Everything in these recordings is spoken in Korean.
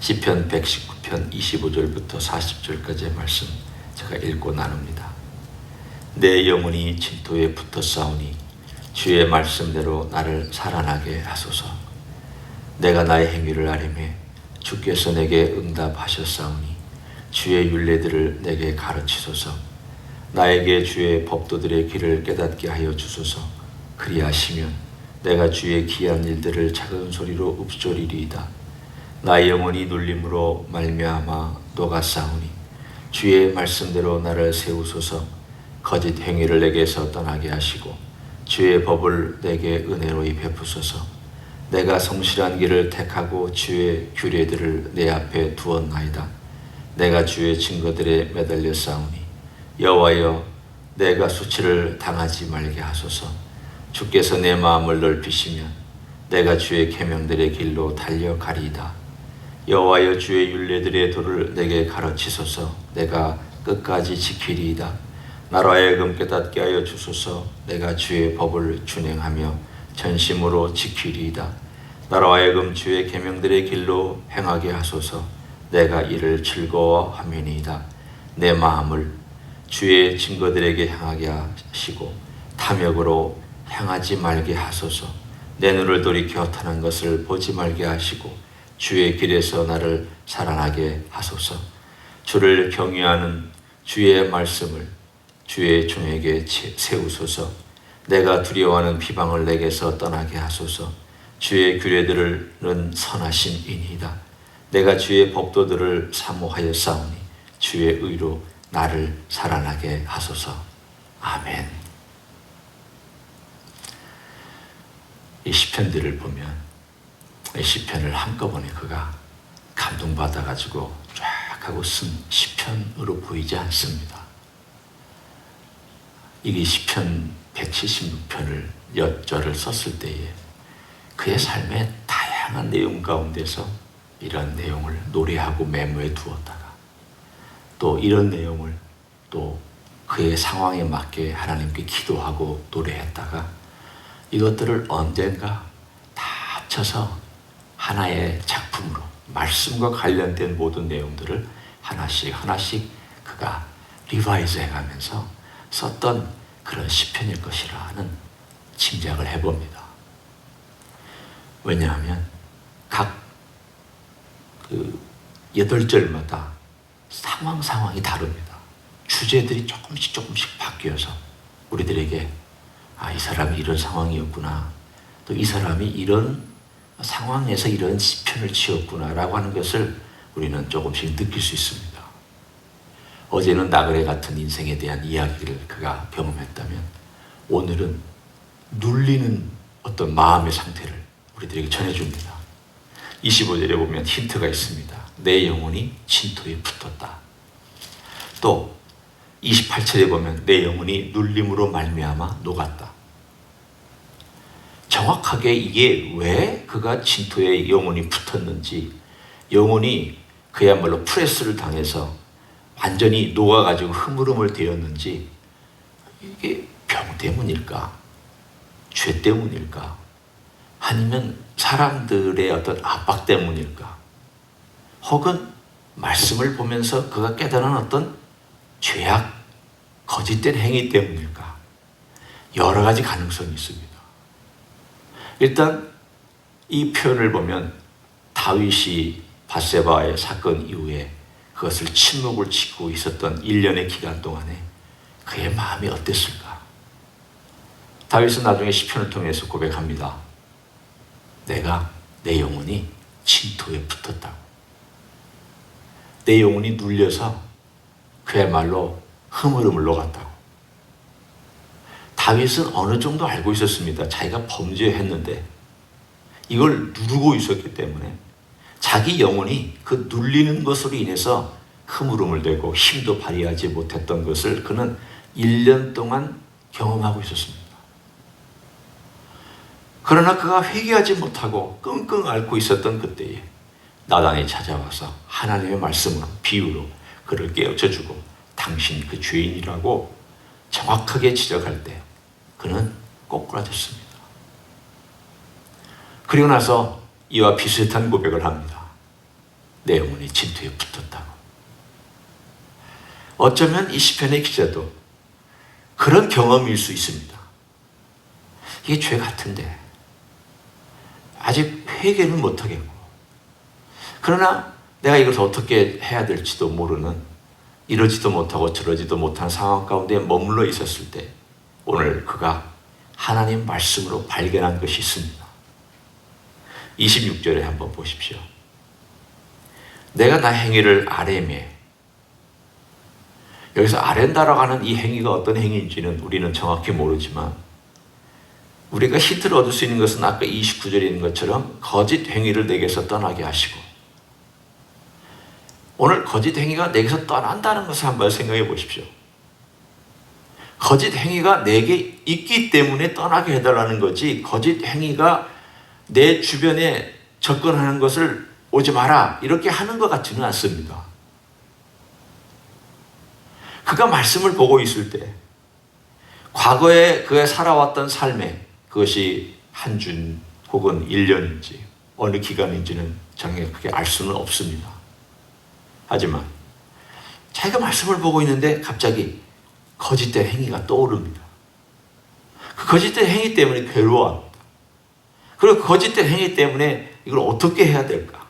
시편 119편 25절부터 40절까지의 말씀 제가 읽고 나눕니다. 내 영혼이 진토에 붙어 싸우니 주의 말씀대로 나를 살아나게 하소서. 내가 나의 행위를 아뢰매 주께서 내게 응답하셨사오니 주의 율례들을 내게 가르치소서. 나에게 주의 법도들의 길을 깨닫게 하여 주소서. 그리하시면 내가 주의 기한 일들을 작은 소리로 읊조리리이다. 나의 영혼이 눌림으로 말미암아 녹아싸우니 주의 말씀대로 나를 세우소서. 거짓 행위를 내게서 떠나게 하시고 주의 법을 내게 은혜로이 베푸소서. 내가 성실한 길을 택하고 주의 규례들을 내 앞에 두었나이다. 내가 주의 증거들에 매달려 싸우니 여호와여, 내가 수치를 당하지 말게 하소서. 주께서 내 마음을 넓히시면 내가 주의 계명들의 길로 달려가리이다. 여호와여, 주의 율례들의 도를 내게 가르치소서. 내가 끝까지 지키리이다. 나로 하여금 깨닫게 하여 주소서. 내가 주의 법을 준행하며 전심으로 지키리이다. 나로 하여금 주의 계명들의 길로 행하게 하소서. 내가 이를 즐거워하매니이다. 내 마음을 주의 증거들에게 향하게 하시고 탐욕으로 향하지 말게 하소서. 내 눈을 돌이켜 타는 것을 보지 말게 하시고 주의 길에서 나를 살아나게 하소서. 주를 경외하는 주의 말씀을 주의 종에게 세우소서. 내가 두려워하는 비방을 내게서 떠나게 하소서. 주의 규례들은 선하심이니이다. 내가 주의 법도들을 사모하여 싸우니 주의 의로 나를 살아나게 하소서. 아멘. 이 시편들을 보면 이 시편을 한꺼번에 그가 감동받아가지고 쫙 하고 쓴 시편으로 보이지 않습니다. 이게 시편 176편을 몇 절을 썼을 때에 그의 삶의 다양한 내용 가운데서 이런 내용을 노래하고 메모해 두었다가 또 이런 내용을 또 그의 상황에 맞게 하나님께 기도하고 노래했다가 이것들을 언젠가 다 합쳐서 하나의 작품으로 말씀과 관련된 모든 내용들을 하나씩 그가 리바이즈 해가면서 썼던 그런 시편일 것이라는 짐작을 해봅니다. 왜냐하면 각 8절마다 상황이 다릅니다. 주제들이 조금씩 바뀌어서 우리들에게 이 사람이 이런 상황이었구나, 또 이 사람이 이런 상황에서 이런 시편을 지었구나 라고 하는 것을 우리는 조금씩 느낄 수 있습니다. 어제는 나그네 같은 인생에 대한 이야기를 그가 경험했다면 오늘은 눌리는 어떤 마음의 상태를 우리들에게 전해줍니다. 25절에 보면 힌트가 있습니다. 내 영혼이 진토에 붙었다. 또 28절에 보면 내 영혼이 눌림으로 말미암아 녹았다. 정확하게 이게 왜 그가 진토에 영혼이 붙었는지, 영혼이 그야말로 프레스를 당해서 완전히 녹아가지고 흐물흐물 되었는지, 이게 병 때문일까? 죄 때문일까? 아니면 사람들의 어떤 압박 때문일까? 혹은 말씀을 보면서 그가 깨달은 어떤 죄악, 거짓된 행위 때문일까? 여러 가지 가능성이 있습니다. 일단 이 표현을 보면 다윗이 밧세바의 사건 이후에 그것을 침묵을 지키고 있었던 1년의 기간 동안에 그의 마음이 어땠을까? 다윗은 나중에 시편을 통해서 고백합니다. 내 영혼이 진토에 붙었다고. 내 영혼이 눌려서 그야말로 흐물흐물 녹았다고. 다윗은 어느 정도 알고 있었습니다. 자기가 범죄했는데 이걸 누르고 있었기 때문에 자기 영혼이 그 눌리는 것으로 인해서 흐물흐물되고 힘도 발휘하지 못했던 것을 그는 1년 동안 경험하고 있었습니다. 그러나 그가 회개하지 못하고 끙끙 앓고 있었던 그때에 나단이 찾아와서 하나님의 말씀으로, 비유로 그를 깨우쳐주고 당신 그 죄인이라고 정확하게 지적할 때 그는 꼬꾸라졌습니다. 그리고 나서 이와 비슷한 고백을 합니다. 내 영혼이 진토에 붙었다고. 어쩌면 이 시편의 기자도 그런 경험일 수 있습니다. 이게 죄 같은데 아직 회개는 못하겠고, 그러나 내가 이것을 어떻게 해야 될지도 모르는, 이러지도 못하고 저러지도 못한 상황 가운데 머물러 있었을 때 오늘 그가 하나님 말씀으로 발견한 것이 있습니다. 26절에 한번 보십시오. 내가 나 행위를 아뢰매. 여기서 아랜다라고 하는 이 행위가 어떤 행위인지는 우리는 정확히 모르지만, 우리가 힌트를 얻을 수 있는 것은 아까 29절에 있는 것처럼 거짓 행위를 내게서 떠나게 하시고, 오늘 거짓 행위가 내게서 떠난다는 것을 한번 생각해 보십시오. 거짓 행위가 내게 있기 때문에 떠나게 해달라는 거지, 거짓 행위가 내 주변에 접근하는 것을 오지 마라 이렇게 하는 것 같지는 않습니다. 그가 말씀을 보고 있을 때 과거에 그가 살아왔던 삶에, 그것이 한 주 혹은 1년인지 어느 기간인지는 정확하게 알 수는 없습니다. 하지만 자기가 말씀을 보고 있는데 갑자기 거짓된 행위가 떠오릅니다. 그 거짓된 행위 때문에 괴로워합니다. 그리고 그 거짓된 행위 때문에 이걸 어떻게 해야 될까?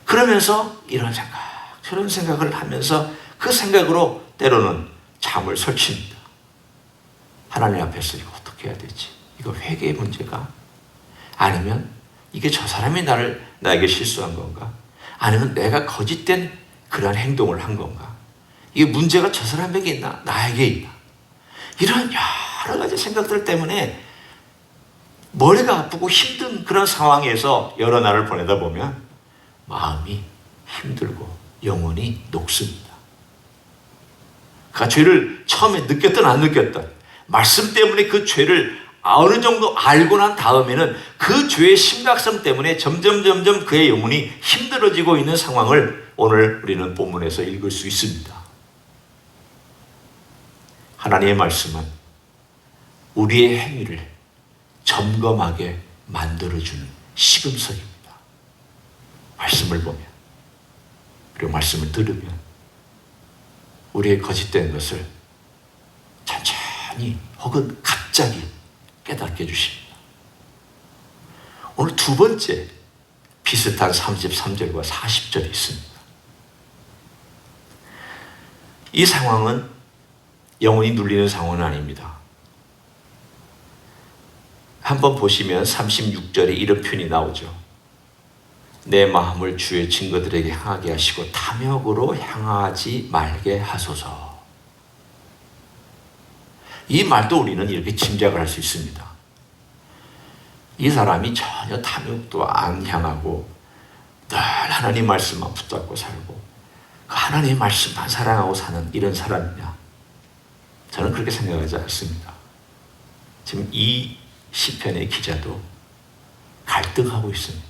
그러면서 이런 생각, 저런 생각을 하면서 그 생각으로 때로는 잠을 설칩니다. 하나님 앞에서 이거 어떻게 해야 되지? 이거 회개의 문제가? 아니면 이게 저 사람이 나에게 실수한 건가? 아니면 내가 거짓된 그러한 행동을 한 건가? 이게 문제가 저 사람에게 있나? 나에게 있나? 이런 여러 가지 생각들 때문에 머리가 아프고 힘든 그런 상황에서 여러 날을 보내다 보면 마음이 힘들고 영혼이 녹습니다. 그가 죄를 처음에 느꼈든 안 느꼈든 말씀 때문에 그 죄를 어느 정도 알고 난 다음에는 그 죄의 심각성 때문에 점점 그의 영혼이 힘들어지고 있는 상황을 오늘 우리는 본문에서 읽을 수 있습니다. 하나님의 말씀은 우리의 행위를 점검하게 만들어주는 시금석입니다. 말씀을 보면, 그리고 말씀을 들으면 우리의 거짓된 것을 천천히 혹은 갑자기 깨닫게 해주십니다. 오늘 두 번째 비슷한 33절과 40절이 있습니다. 이 상황은 영혼이 눌리는 상황은 아닙니다. 한번 보시면 36절에 이런 표현이 나오죠. 내 마음을 주의 증거들에게 향하게 하시고 탐욕으로 향하지 말게 하소서. 이 말도 우리는 이렇게 짐작을 할 수 있습니다. 이 사람이 전혀 탐욕도 안 향하고 늘 하나님 말씀만 붙잡고 살고 그 하나님의 말씀만 사랑하고 사는 이런 사람이냐? 저는 그렇게 생각하지 않습니다. 지금 이 시편의 기자도 갈등하고 있습니다.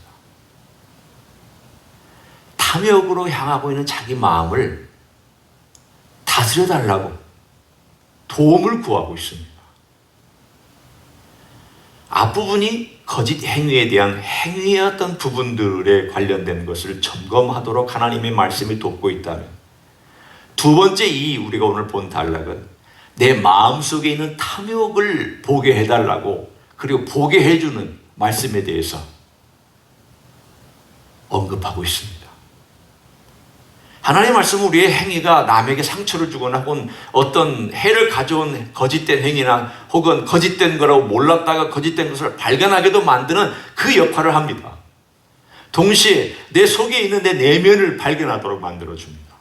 탐욕으로 향하고 있는 자기 마음을 다스려달라고 도움을 구하고 있습니다. 앞부분이 거짓 행위에 대한 행위의 어떤 부분들에 관련된 것을 점검하도록 하나님의 말씀이 돕고 있다면, 두 번째 이 우리가 오늘 본 단락은 내 마음속에 있는 탐욕을 보게 해달라고, 그리고 보게 해주는 말씀에 대해서 언급하고 있습니다. 하나님의 말씀은 우리의 행위가 남에게 상처를 주거나 혹은 어떤 해를 가져온 거짓된 행위나 혹은 거짓된 거라고 몰랐다가 거짓된 것을 발견하게도 만드는 그 역할을 합니다. 동시에 내 속에 있는 내 내면을 발견하도록 만들어줍니다.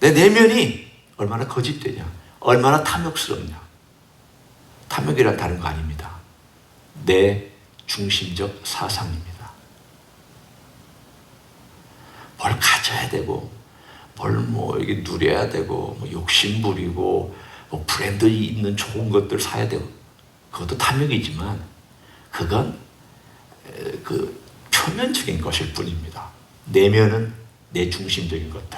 내 내면이 얼마나 거짓되냐, 얼마나 탐욕스럽냐. 탐욕이란 다른 거 아닙니다. 내 중심적 사상입니다. 뭘 가져야 되고 뭘 이게 누려야 되고 욕심 부리고 브랜드 있는 좋은 것들 사야 되고, 그것도 탐욕이지만 그건 그 표면적인 것일 뿐입니다. 내면은 내 중심적인 것들.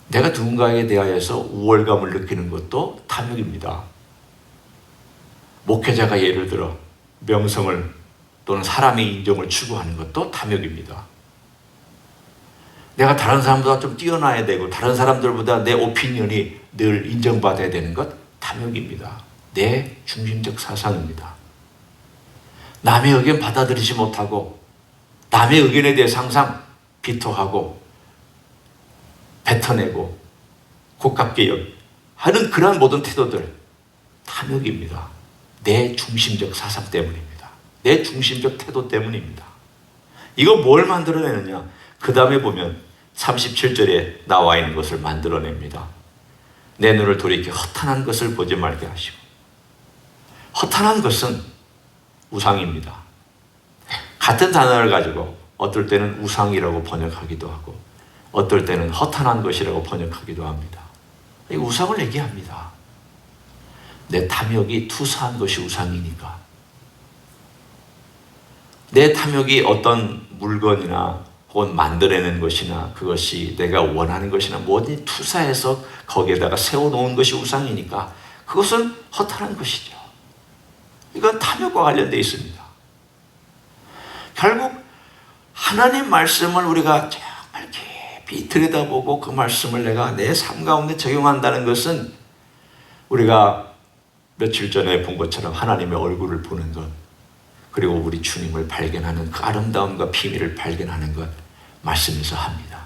내가 누군가에 대하여서 우월감을 느끼는 것도 탐욕입니다. 목회자가 예를 들어 명성을 또는 사람의 인정을 추구하는 것도 탐욕입니다. 내가 다른 사람보다 좀 뛰어나야 되고 다른 사람들보다 내 오피니언이 늘 인정받아야 되는 것, 탐욕입니다. 내 중심적 사상입니다. 남의 의견 받아들이지 못하고 남의 의견에 대해서 항상 비토하고 뱉어내고 고깝게 하는 그러한 모든 태도들, 탐욕입니다. 내 중심적 사상 때문입니다. 내 중심적 태도 때문입니다. 이거 뭘 만들어내느냐? 그 다음에 보면 37절에 나와 있는 것을 만들어냅니다. 내 눈을 돌이켜 허탄한 것을 보지 말게 하시고. 허탄한 것은 우상입니다. 같은 단어를 가지고 어떨 때는 우상이라고 번역하기도 하고 어떨 때는 허탄한 것이라고 번역하기도 합니다. 이 우상을 얘기합니다. 내 탐욕이 투사한 것이 우상이니까. 내 탐욕이 어떤 물건이나 혹은 만들어낸 것이나 그것이 내가 원하는 것이나 뭐든 투사해서 거기에다가 세워놓은 것이 우상이니까 그것은 허탄한 것이죠. 이건 탐욕과 관련되어 있습니다. 결국 하나님 말씀을 우리가 정말 깊이 들여다보고 그 말씀을 내가 내 삶 가운데 적용한다는 것은 우리가 며칠 전에 본 것처럼 하나님의 얼굴을 보는 것, 그리고 우리 주님을 발견하는 그 아름다움과 비밀을 발견하는 것, 말씀에서 합니다.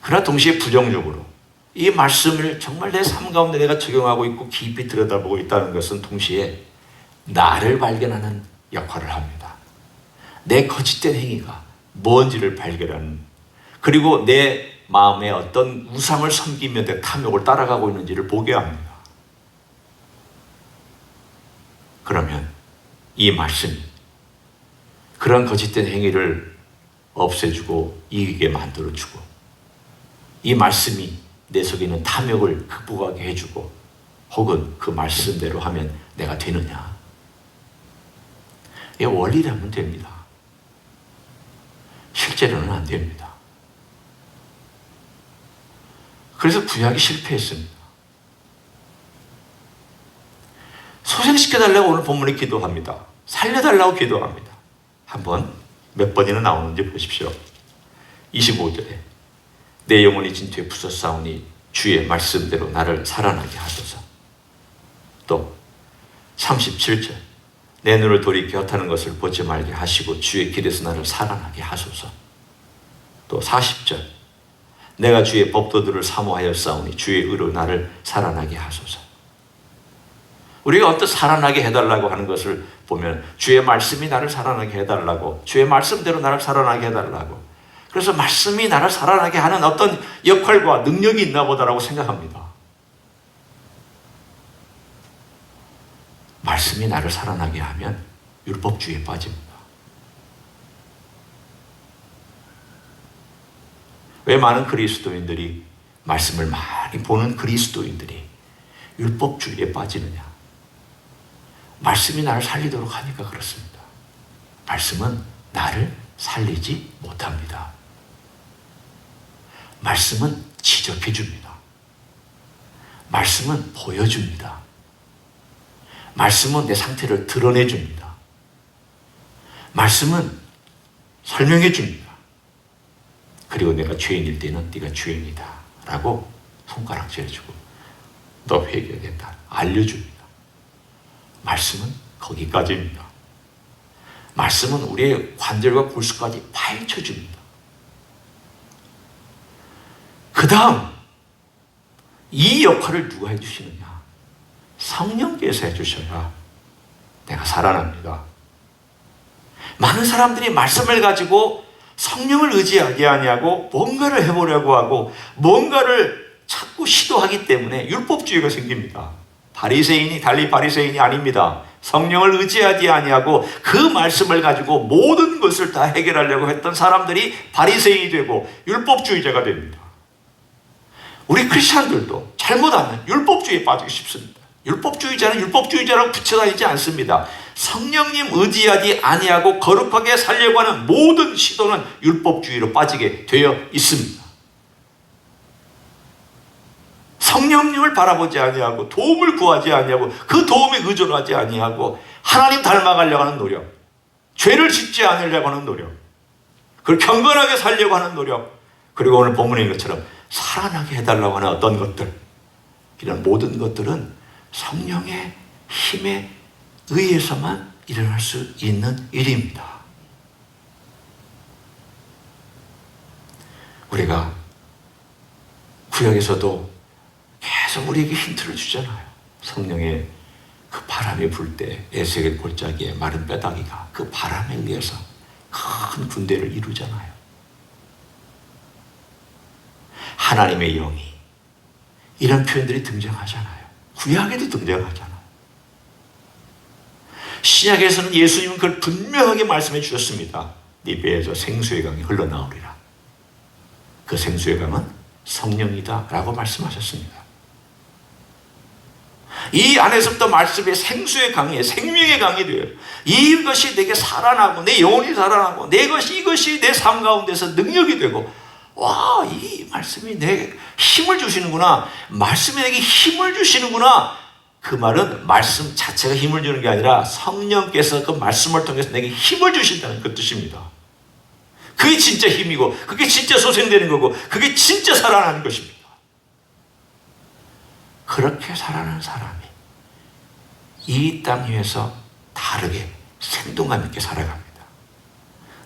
그러나 동시에 부정적으로 이 말씀을 정말 내 삶 가운데 내가 적용하고 있고 깊이 들여다보고 있다는 것은 동시에 나를 발견하는 역할을 합니다. 내 거짓된 행위가 뭔지를 발견하는, 그리고 내 마음에 어떤 우상을 섬기며 내 탐욕을 따라가고 있는지를 보게 합니다. 그러면 이 말씀이 그런 거짓된 행위를 없애주고 이기게 만들어주고, 이 말씀이 내 속에 있는 탐욕을 극복하게 해주고, 혹은 그 말씀대로 하면 내가 되느냐? 이 원리라면 됩니다. 실제로는 안 됩니다. 그래서 구약이 실패했습니다. 소생시켜달라고 오늘 본문에 기도합니다. 살려달라고 기도합니다. 한번 몇 번이나 나오는지 보십시오. 25절에 내 영혼이 진토에 부서싸우니 주의 말씀대로 나를 살아나게 하소서. 또 37절 내 눈을 돌이켜 헛하는 것을 보지 말게 하시고 주의 길에서 나를 살아나게 하소서. 또 40절 내가 주의 법도들을 사모하여 싸우니 주의 의로 나를 살아나게 하소서. 우리가 어떤 살아나게 해달라고 하는 것을 보면 주의 말씀이 나를 살아나게 해달라고, 주의 말씀대로 나를 살아나게 해달라고, 그래서 말씀이 나를 살아나게 하는 어떤 역할과 능력이 있나 보다라고 생각합니다. 말씀이 나를 살아나게 하면 율법주의에 빠집니다. 왜 많은 그리스도인들이, 말씀을 많이 보는 그리스도인들이 율법주의에 빠지느냐? 말씀이 나를 살리도록 하니까 그렇습니다. 말씀은 나를 살리지 못합니다. 말씀은 지적해 줍니다. 말씀은 보여줍니다. 말씀은 내 상태를 드러내 줍니다. 말씀은 설명해 줍니다. 그리고 내가 죄인일 때는 네가 죄인이다 라고 손가락질해주고 너 회개해야 된다 알려줍니다. 말씀은 거기까지입니다. 말씀은 우리의 관절과 골수까지 파헤쳐 줍니다. 그 다음 이 역할을 누가 해주시느냐? 성령께서 해주셔야 내가 살아납니다. 많은 사람들이 말씀을 가지고 성령을 의지하게 하냐고 뭔가를 해보려고 하고 뭔가를 자꾸 시도하기 때문에 율법주의가 생깁니다. 바리새인이 달리 바리새인이 아닙니다. 성령을 의지하지 아니하고 그 말씀을 가지고 모든 것을 다 해결하려고 했던 사람들이 바리새인이 되고 율법주의자가 됩니다. 우리 크리스찬들도 잘못하면 율법주의에 빠지기 쉽습니다. 율법주의자는 율법주의자라고 붙여다니지 않습니다. 성령님 의지하지 아니하고 거룩하게 살려고 하는 모든 시도는 율법주의로 빠지게 되어 있습니다. 성령님을 바라보지 아니하고 도움을 구하지 아니하고 그 도움에 의존하지 아니하고 하나님 닮아가려고 하는 노력, 죄를 짓지 않으려고 하는 노력, 그걸 경건하게 살려고 하는 노력, 그리고 오늘 본문인 것처럼 살아나게 해달라고 하는 어떤 것들, 이런 모든 것들은 성령의 힘에 의해서만 일어날 수 있는 일입니다. 우리가 구약에서도 계속 우리에게 힌트를 주잖아요. 성령의 그 바람이 불 때 에스겔 골짜기에 마른 뼈다귀가 그 바람에 의해서 큰 군대를 이루잖아요. 하나님의 영이, 이런 표현들이 등장하잖아요. 구약에도 등장하잖아요. 신약에서는 예수님은 그걸 분명하게 말씀해 주셨습니다. 네 배에서 생수의 강이 흘러나오리라. 그 생수의 강은 성령이다 라고 말씀하셨습니다. 이 안에서부터 말씀의 생수의 강이, 생명의 강이 돼요. 이것이 내게 살아나고 내 영혼이 살아나고 이것이 내 삶 가운데서 능력이 되고, 와, 이 말씀이 내게 힘을 주시는구나. 말씀이 내게 힘을 주시는구나. 그 말은 말씀 자체가 힘을 주는 게 아니라 성령께서 그 말씀을 통해서 내게 힘을 주신다는 그 뜻입니다. 그게 진짜 힘이고, 그게 진짜 소생되는 거고, 그게 진짜 살아나는 것입니다. 그렇게 살아나는 사람이 이 땅 위에서 다르게 생동감 있게 살아갑니다.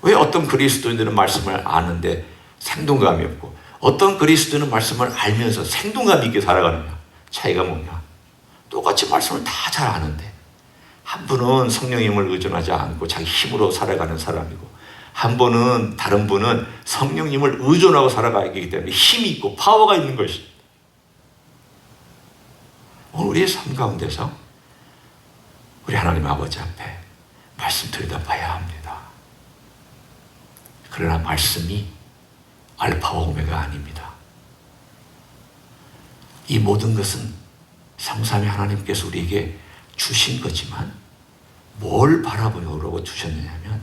왜 어떤 그리스도인들은 말씀을 아는데 생동감이 없고, 어떤 그리스도인은 말씀을 알면서 생동감 있게 살아가느냐? 차이가 뭐냐? 똑같이 말씀을 다 잘 아는데, 한 분은 성령님을 의존하지 않고 자기 힘으로 살아가는 사람이고, 다른 분은 성령님을 의존하고 살아가기 때문에 힘이 있고 파워가 있는 것입니다. 오늘 우리의 삶 가운데서 우리 하나님 아버지 앞에 말씀 들여다봐야 합니다. 그러나 말씀이 알파와 오메가 아닙니다. 이 모든 것은 성삼위 하나님께서 우리에게 주신 거지만 뭘 바라보려고 주셨느냐면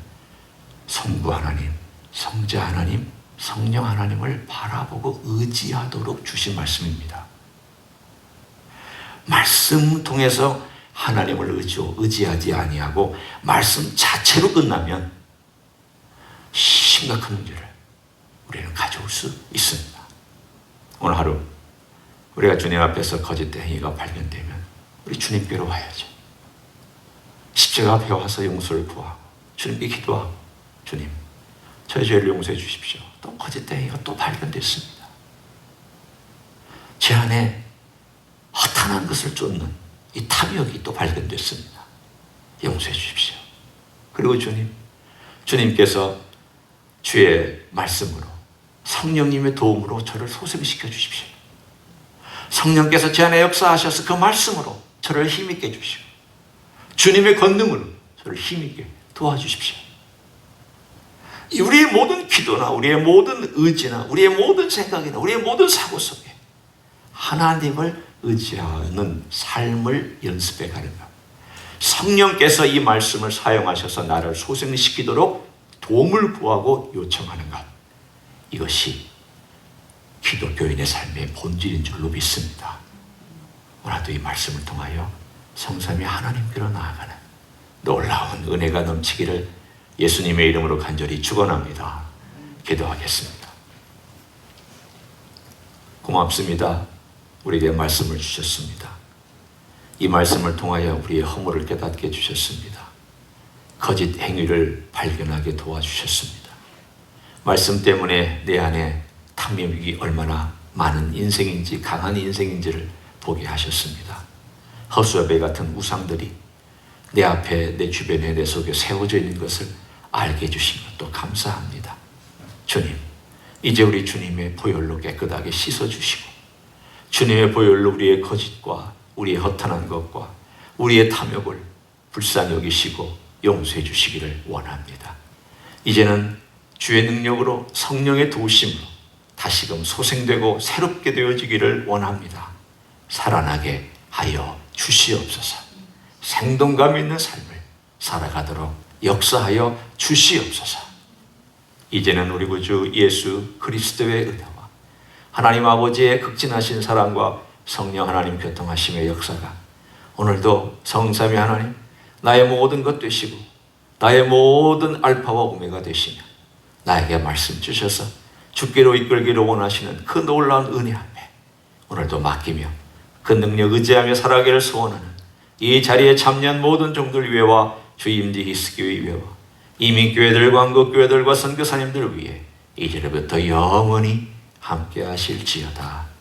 성부 하나님, 성자 하나님, 성령 하나님을 바라보고 의지하도록 주신 말씀입니다. 말씀 통해서 하나님을 의지하지 아니하고 말씀 자체로 끝나면 심각한 문제를 우리는 가져올 수 있습니다. 오늘 하루 우리가 주님 앞에서 거짓된 행위가 발견되면 우리 주님께로 와야죠. 십자가 앞에 와서 용서를 구하고 주님께 기도하고, 주님, 저의 죄를 용서해 주십시오. 또 거짓된 행위가 또 발견됐습니다. 제 안에 허탄한 것을 쫓는 이 탐욕이 또 발견됐습니다. 용서해 주십시오. 그리고 주님께서 주의 말씀으로, 성령님의 도움으로 저를 소생시켜 주십시오. 성령께서 제 안에 역사하셔서 그 말씀으로 저를 힘있게 해주십시오. 주님의 권능으로 저를 힘있게 도와주십시오. 우리의 모든 기도나 우리의 모든 의지나 우리의 모든 생각이나 우리의 모든 사고 속에 하나님을 의지하는 삶을 연습해 가는 것. 성령께서 이 말씀을 사용하셔서 나를 소생시키도록 도움을 구하고 요청하는 것. 이것이 기독교인의 삶의 본질인 줄로 믿습니다. 오늘도 이 말씀을 통하여 성삼위 하나님께로 나아가는 놀라운 은혜가 넘치기를 예수님의 이름으로 간절히 축원합니다. 기도하겠습니다. 고맙습니다. 우리에게 말씀을 주셨습니다. 이 말씀을 통하여 우리의 허물을 깨닫게 해주셨습니다. 거짓 행위를 발견하게 도와주셨습니다. 말씀 때문에 내 안에 탐욕이 얼마나 많은 인생인지, 강한 인생인지를 보게 하셨습니다. 허수아비 같은 우상들이 내 앞에, 내 주변에, 내 속에 세워져 있는 것을 알게 해주신 것도 감사합니다. 주님, 이제 우리 주님의 보혈로 깨끗하게 씻어주시고, 주님의 보혈로 우리의 거짓과 우리의 허탄한 것과 우리의 탐욕을 불쌍히 여기시고 용서해 주시기를 원합니다. 이제는 주의 능력으로, 성령의 도우심으로 다시금 소생되고 새롭게 되어지기를 원합니다. 살아나게 하여 주시옵소서. 생동감 있는 삶을 살아가도록 역사하여 주시옵소서. 이제는 우리 구주 예수 그리스도의 은혜와 하나님 아버지의 극진하신 사랑과 성령 하나님 교통하심의 역사가 오늘도 성삼위 하나님, 나의 모든 것 되시고 나의 모든 알파와 오메가 되시며 나에게 말씀 주셔서 주께로 이끌기를 원하시는 그 놀라운 은혜 앞에 오늘도 맡기며 그 능력 의지하며 살아가기를 소원하는 이 자리에 참여한 모든 종들 위해와 주임지 히스교회 위해와 이민교회들과 한국교회들과 선교사님들을 위해 이제부터 영원히 함께 하실지어다.